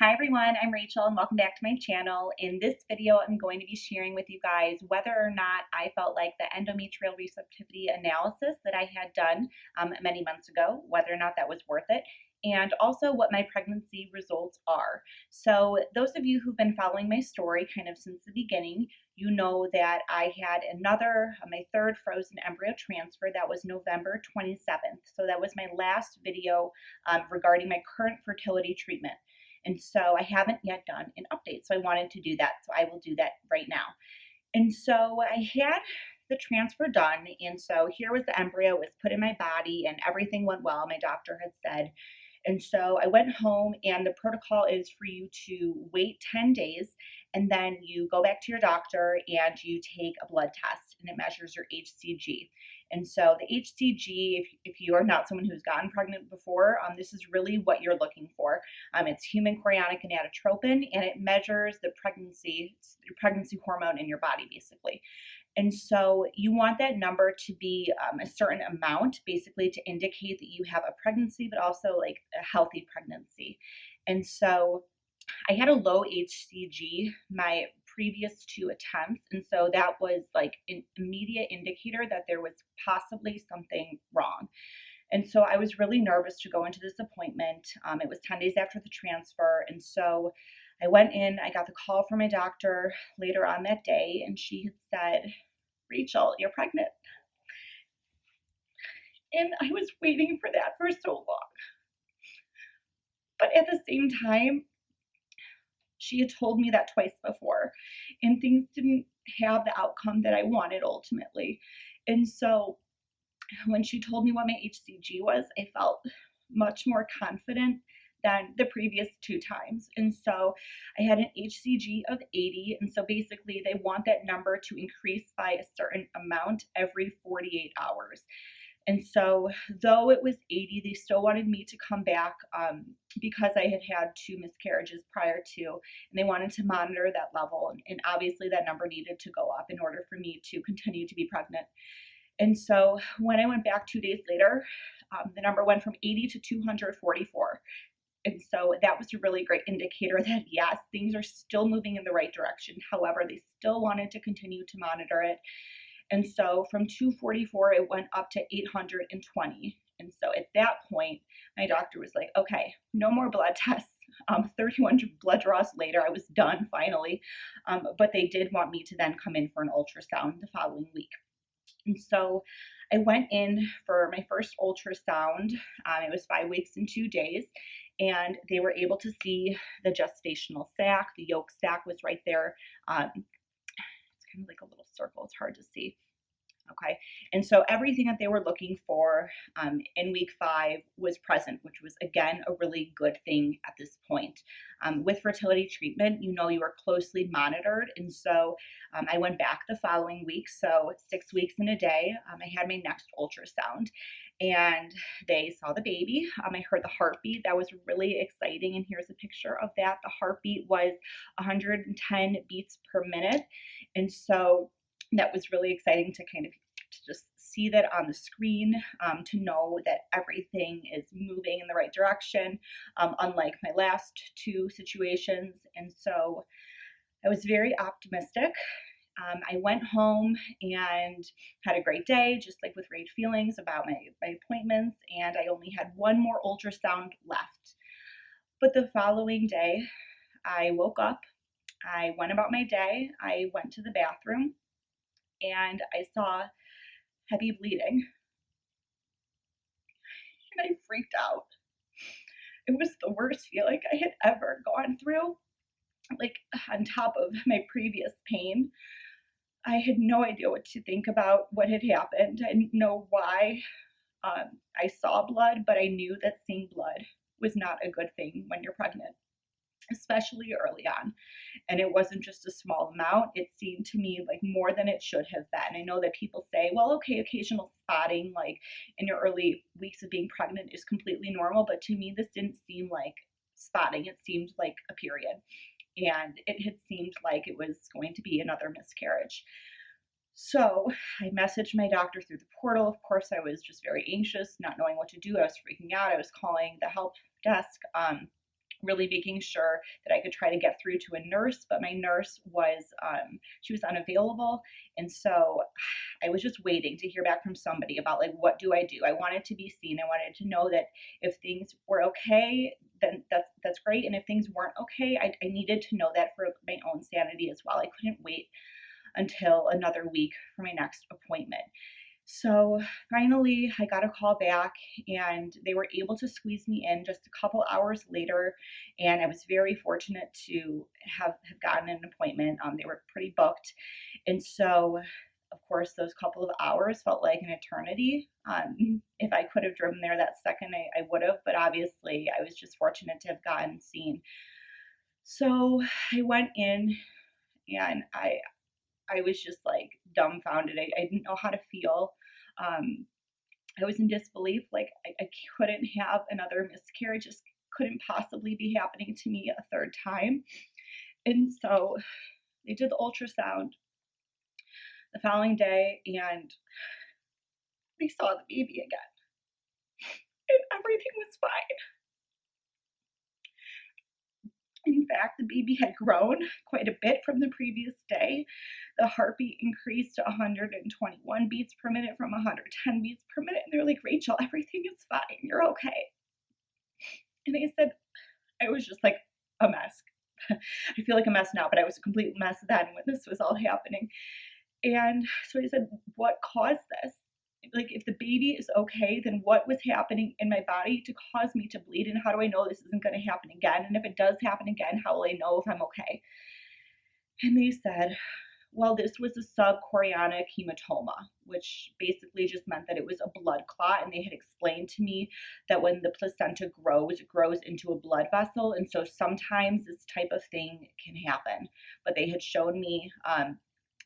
Hi everyone, I'm Rachel and welcome back to my channel. In this video, I'm going to be sharing with you guys whether or not I felt like the endometrial receptivity analysis that I had done many months ago, whether or not that was worth it, and also what my pregnancy results are. So those of you who've been following my story kind of since the beginning, you know that I had my third frozen embryo transfer. That was November 27th. So that was my last video regarding my current fertility treatment. And so I haven't yet done an update. So I wanted to do that. So I will do that right now. And so I had the transfer done. And so here was the embryo, it was put in my body and everything went well, my doctor had said. And so I went home, and the protocol is for you to wait 10 days and then you go back to your doctor and you take a blood test and it measures your HCG. And so the HCG, if you are not someone who's gotten pregnant before, this is really what you're looking for. It's human chorionic gonadotropin, and it measures the pregnancy hormone in your body, basically. And so you want that number to be a certain amount, basically to indicate that you have a pregnancy, but also like a healthy pregnancy. And so I had a low HCG my previous two attempts. And so that was like an immediate indicator that there was possibly something wrong. And so I was really nervous to go into this appointment. It was 10 days after the transfer. And so I went in, I got the call from my doctor later on that day, and she had said, "Rachel, you're pregnant." And I was waiting for that for so long. But at the same time, she had told me that twice before, and things didn't have the outcome that I wanted ultimately. And so when she told me what my HCG was, I felt much more confident than the previous two times. And so I had an HCG of 80. And so basically, they want that number to increase by a certain amount every 48 hours. And so, though it was 80, they still wanted me to come back because I had had two miscarriages prior to, and they wanted to monitor that level. And obviously, that number needed to go up in order for me to continue to be pregnant. And so, when I went back 2 days later, the number went from 80 to 244. And so that was a really great indicator that yes, things are still moving in the right direction. However, they still wanted to continue to monitor it. And so from 244, it went up to 820. And so at that point, my doctor was like, okay, no more blood tests. 31 blood draws later, I was done finally. But they did want me to then come in for an ultrasound the following week. And so I went in for my first ultrasound. It was 5 weeks and 2 days. And they were able to see the gestational sac. The yolk sac was right there. It's kind of like a little circle. It's hard to see. Okay. And so everything that they were looking for in week 5 was present, which was, again, a really good thing at this point. With fertility treatment, you know, you are closely monitored. And so I went back the following week. So 6 weeks in a day, I had my next ultrasound. And they saw the baby. I heard the heartbeat. That was really exciting. And here's a picture of that. The heartbeat was 110 beats per minute. And so that was really exciting to kind of just see that on the screen, to know that everything is moving in the right direction, unlike my last two situations. And so I was very optimistic. I went home and had a great day, just like with great feelings about my appointments, and I only had one more ultrasound left. But the following day, I woke up, I went about my day, I went to the bathroom, and I saw heavy bleeding. And I freaked out. It was the worst feeling I had ever gone through. Like, on top of my previous pain, I had no idea what to think about what had happened. I didn't know why I saw blood, but I knew that seeing blood was not a good thing when you're pregnant, especially early on. And it wasn't just a small amount. It seemed to me like more than it should have been. I know that people say, well, okay, occasional spotting like in your early weeks of being pregnant is completely normal, but to me this didn't seem like spotting. It seemed like a period, and it had seemed like it was going to be another miscarriage. So I messaged my doctor through the portal. Of course, I was just very anxious, not knowing what to do. I was freaking out. I was calling the help desk really making sure that I could try to get through to a nurse, but my nurse was, she was unavailable. And so I was just waiting to hear back from somebody about like, what do I do? I wanted to be seen. I wanted to know that if things were okay, then that's great. And if things weren't okay, I needed to know that for my own sanity as well. I couldn't wait until another week for my next appointment. So finally, I got a call back and they were able to squeeze me in just a couple hours later. And I was very fortunate to have gotten an appointment. They were pretty booked. And so, of course, those couple of hours felt like an eternity. If I could have driven there that second, I would have. But obviously, I was just fortunate to have gotten seen. So I went in and I was just like dumbfounded. I didn't know how to feel. I was in disbelief. Like I couldn't have another miscarriage. Just couldn't possibly be happening to me a third time. And so they did the ultrasound the following day and they saw the baby again. And everything was fine. In fact, the baby had grown quite a bit from the previous day. The heartbeat increased to 121 beats per minute from 110 beats per minute. And they're like, Rachel, everything is fine. You're okay. And I said, I was just like a mess. I feel like a mess now, but I was a complete mess then when this was all happening. And so I said, what caused this? Like, if the baby is okay, then what was happening in my body to cause me to bleed? And how do I know this isn't going to happen again? And if it does happen again, how will I know if I'm okay? And they said, well, this was a subchorionic hematoma, which basically just meant that it was a blood clot. And they had explained to me that when the placenta grows, it grows into a blood vessel. And so sometimes this type of thing can happen. But they had shown me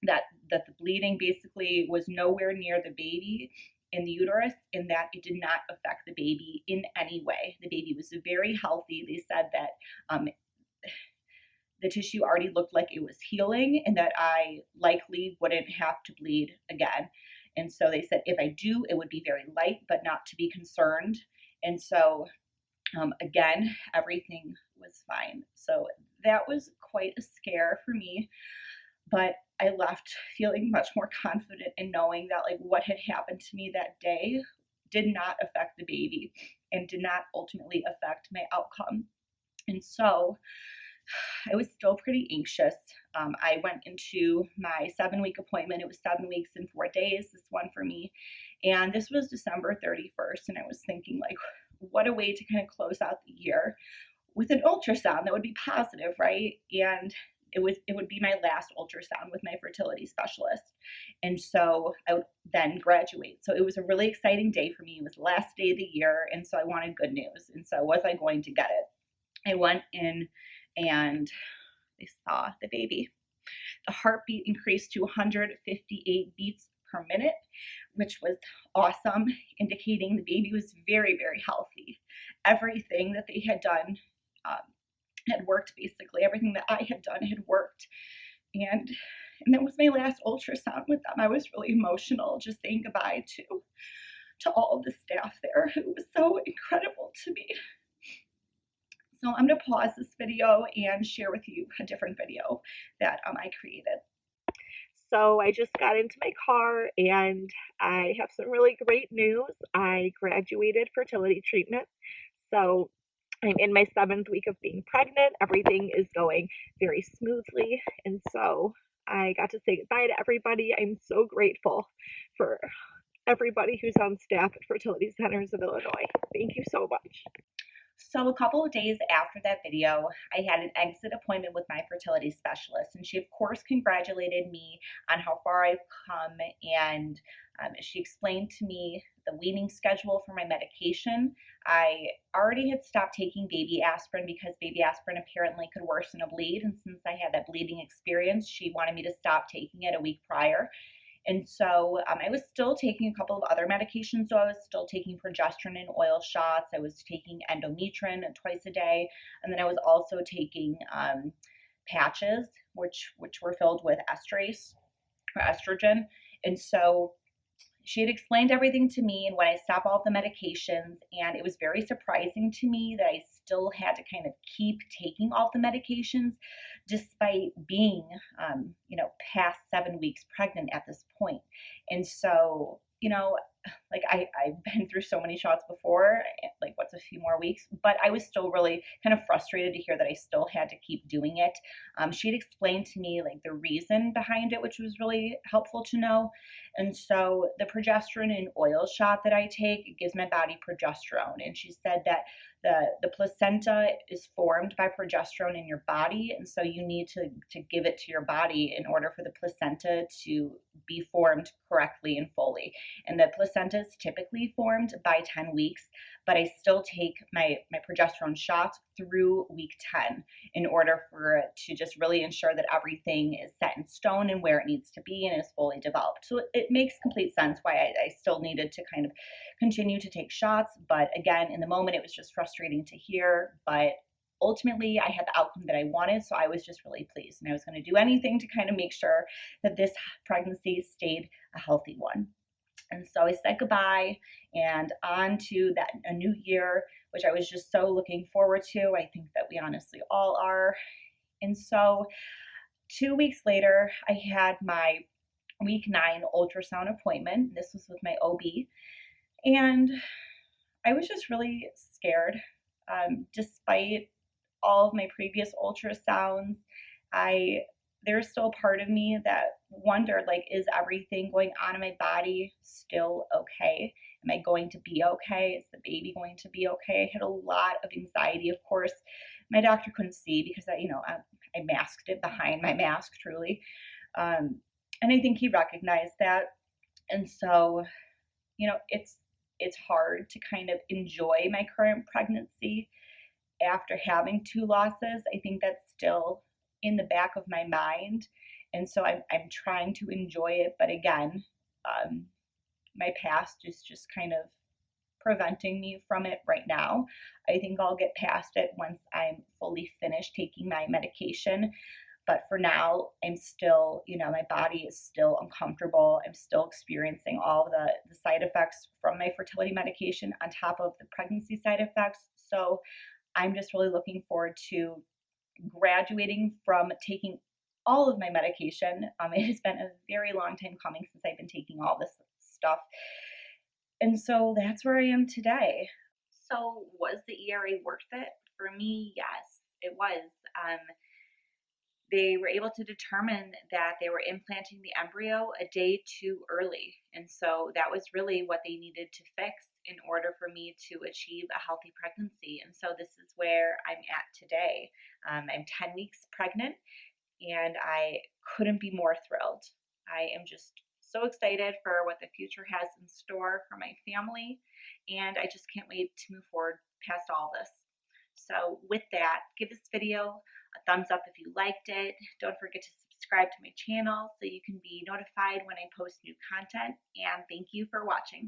that the bleeding basically was nowhere near the baby in the uterus, and that it did not affect the baby in any way. The baby was very healthy. They said that the tissue already looked like it was healing and that I likely wouldn't have to bleed again. And so they said if I do, it would be very light, but not to be concerned. And so again, everything was fine. So that was quite a scare for me. But I left feeling much more confident in knowing that like what had happened to me that day did not affect the baby and did not ultimately affect my outcome. And so I was still pretty anxious. I went into my 7-week appointment. It was 7 weeks and 4 days, this one for me. And this was December 31st. And I was thinking like, what a way to kind of close out the year with an ultrasound that would be positive, right? And it would be my last ultrasound with my fertility specialist. And so I would then graduate. So it was a really exciting day for me. It was the last day of the year. And so I wanted good news. And so was I going to get it? I went in and they saw the baby. The heartbeat increased to 158 beats per minute, which was awesome, indicating the baby was very, very healthy. Everything that they had done had worked, basically. Everything that I had done had worked. And that was my last ultrasound with them. I was really emotional just saying goodbye to all of the staff there who was so incredible to me. So I'm going to pause this video and share with you a different video that I created. So I just got into my car and I have some really great news. I graduated fertility treatment. So I'm in my 7th week of being pregnant. Everything is going very smoothly. And so I got to say goodbye to everybody. I'm so grateful for everybody who's on staff at Fertility Centers of Illinois. Thank you so much. So a couple of days after that video, I had an exit appointment with my fertility specialist, and she of course congratulated me on how far I've come, and she explained to me the weaning schedule for my medication. I already had stopped taking baby aspirin because baby aspirin apparently could worsen a bleed, and since I had that bleeding experience, she wanted me to stop taking it a week prior. And so I was still taking a couple of other medications. So I was still taking progesterone and oil shots. I was taking endometrin twice a day. And then I was also taking patches, which were filled with estrase or estrogen. And so she had explained everything to me and when I stopped all of the medications, and it was very surprising to me that I still had to kind of keep taking all of the medications despite being, past 7 weeks pregnant at this point. And so, like I've been through so many shots before, like what's a few more weeks, but I was still really kind of frustrated to hear that I still had to keep doing it. She had explained to me like the reason behind it, which was really helpful to know. And so the progesterone and oil shot that I take, it gives my body progesterone. And she said that the placenta is formed by progesterone in your body. And so you need to give it to your body in order for the placenta to be formed correctly and fully. And the placenta is typically formed by 10 weeks, but I still take my progesterone shots through week 10 in order for it to just really ensure that everything is set in stone and where it needs to be and is fully developed. So it makes complete sense why I still needed to kind of continue to take shots. But again, in the moment, it was just frustrating to hear. But ultimately, I had the outcome that I wanted. So I was just really pleased. And I was going to do anything to kind of make sure that this pregnancy stayed a healthy one. And so I said goodbye and on to a new year, which I was just so looking forward to. I think that we honestly all are. And so 2 weeks later, I had my week 9 ultrasound appointment. This was with my OB. And I was just really scared. Despite all of my previous ultrasounds, there's still a part of me that wondered, like, is everything going on in my body still okay? Am I going to be okay? Is the baby going to be okay? I had a lot of anxiety. Of course, my doctor couldn't see because I masked it behind my mask, truly. And I think he recognized that. And so, it's hard to kind of enjoy my current pregnancy after having 2 losses. I think that's still in the back of my mind. And so I'm trying to enjoy it. But again, my past is just kind of preventing me from it right now. I think I'll get past it once I'm fully finished taking my medication. But for now, I'm still, my body is still uncomfortable. I'm still experiencing all the side effects from my fertility medication on top of the pregnancy side effects. So I'm just really looking forward to graduating from taking all of my medication. It has been a very long time coming since I've been taking all this stuff. And so that's where I am today. So was the ERA worth it? For me, yes, it was. They were able to determine that they were implanting the embryo a day too early. And so that was really what they needed to fix in order for me to achieve a healthy pregnancy. And so this is where I'm at today. I'm 10 weeks pregnant, and I couldn't be more thrilled. I am just so excited for what the future has in store for my family, and I just can't wait to move forward past all this. So with that, give this video a thumbs up if you liked it. Don't forget to subscribe to my channel so you can be notified when I post new content, and thank you for watching.